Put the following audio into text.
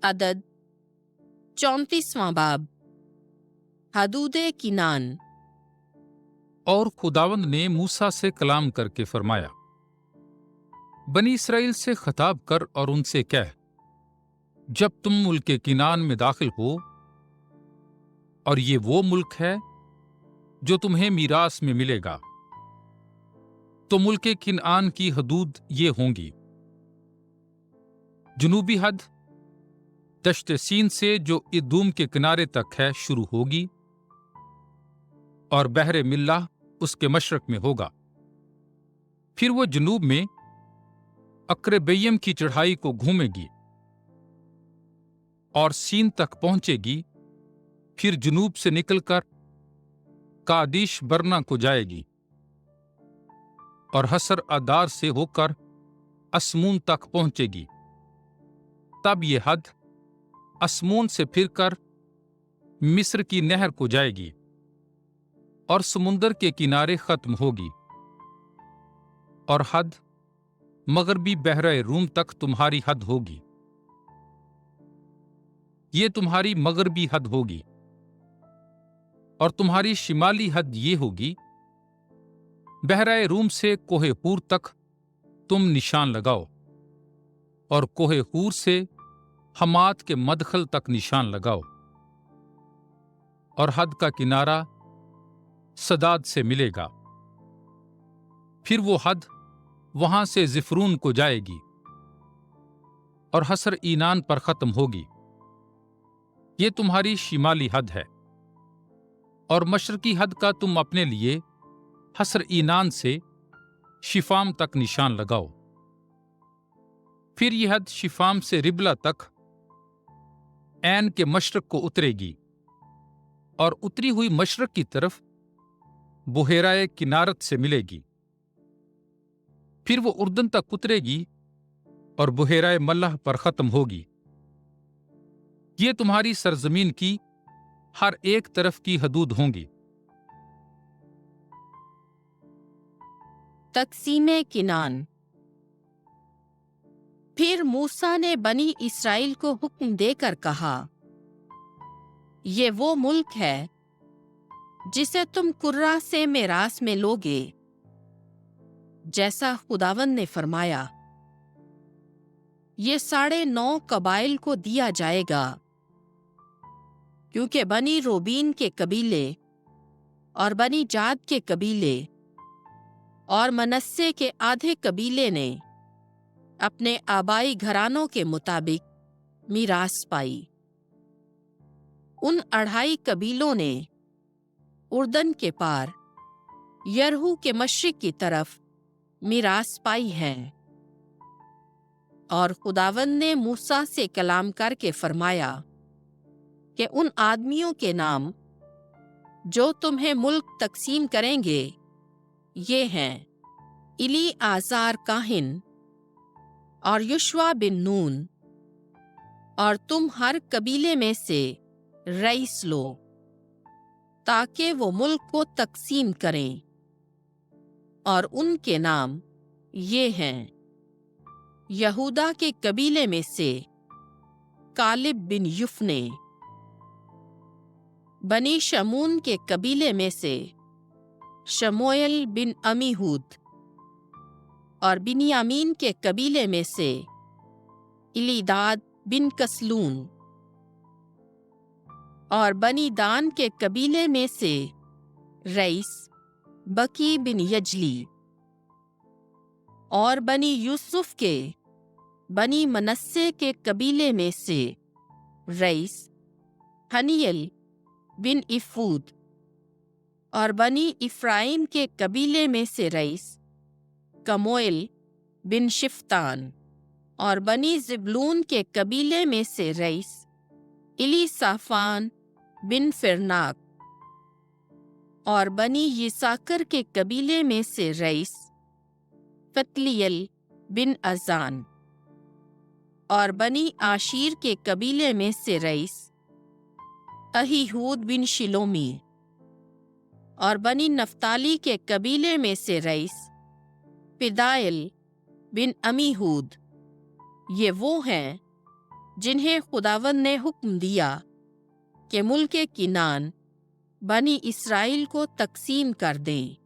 अदद 34वां बाब हदूदे किनान। और खुदावंद ने मूसा से कलाम करके फरमाया, बनी इसराइल से खिताब कर और उनसे कह, जब तुम मुल्क किनान में दाखिल हो, और ये वो मुल्क है जो तुम्हें मीरास में मिलेगा, तो मुल्क किनान की हदूद ये होंगी। जुनूबी हद दश्त सीन से जो इदूम के किनारे तक है शुरू होगी, और बहरे मिल्लाह उसके मशरक में होगा। फिर वो जनूब में अक्रबेयम की चढ़ाई को घूमेगी और सीन तक पहुंचेगी, फिर जनूब से निकलकर कादिश बरना को जाएगी और हसर अदार से होकर अस्मून तक पहुंचेगी। तब ये हद अस्मून से फिरकर मिस्र की नहर को जाएगी और समुंदर के किनारे खत्म होगी, और हद मगरबी बहरे रूम तक तुम्हारी हद होगी। ये तुम्हारी मगरबी हद होगी, और तुम्हारी शिमाली हद ये होगी। बहरे रूम से कोहे हूर तक तुम निशान लगाओ, और कोहे हूर से हमात के मदखल तक निशान लगाओ, और हद का किनारा सदाद से मिलेगा। फिर वो हद वहां से जिफ्रून को जाएगी और हसर ईनान पर खत्म होगी। ये तुम्हारी शिमाली हद है, और मशरकी हद का तुम अपने लिए हसर ईनान से शिफाम तक निशान लगाओ। फिर यह हद शिफाम से रिबला तक ऐन के मशरक को उतरेगी, और उतरी हुई मशरक की तरफ बुहेराए किनारत से मिलेगी। फिर वो उर्दन तक उतरेगी और बुहेराए मल्लाह पर खत्म होगी। ये तुम्हारी सरजमीन की हर एक तरफ की हदूद होंगी। तकसीमे किनान। फिर मूसा ने बनी इसराइल को हुक्म देकर कहा, ये वो मुल्क है जिसे तुम कुर्रा से मेरास में लोगे, जैसा खुदावंद ने फरमाया। ये 9.5 कबाइल को दिया जाएगा, क्योंकि बनी रोबीन के कबीले और बनी जाद के कबीले और मनस्से के आधे कबीले ने अपने आबाई घरानों के मुताबिक मीरास पाई। उन 2.5 कबीलों ने उर्दन के पार यरहू के मशरिक की तरफ मीरास पाई है। और खुदावंद ने मूसा से कलाम करके फरमाया कि उन आदमियों के नाम जो तुम्हें मुल्क तकसीम करेंगे ये हैं इली आजार काहिन और युशवा बिन नून, और तुम हर कबीले में से रईस लो, ताकि वो मुल्क को तकसीम करें। और उनके नाम ये हैं, यहूदा के कबीले में से कालिब बिन युफने, बनी शमून के कबीले में से शमूएल बिन अमीहूद, और बिन्यामीन के कबीले में से इलीदाद बिन कसलून, और बनी दान के कबीले में से रईस बकी बिन यजली, और बनी यूसुफ के बनी मनस्से के कबीले में से रईस हनियल बिन इफूद, और बनी इफ्राइम के कबीले में से रईस कमोएल बिन शिफ्तान, और बनी ज़िब्लून के कबीले में से रईस इलीसाफान बिन फिरनाक, और बनी यिसाकर के कबीले में से रईस फतलियल बिन अजान, और बनी आशीर के कबीले में से रईस अहीहूद बिन शिलोमी, और बनी नफ्ताली के कबीले में से रईस पिदायल बिन अमीहूद। ये वो हैं جنہیں خداوند نے حکم دیا کہ ملک کنعان بنی اسرائیل کو تقسیم کر دیں۔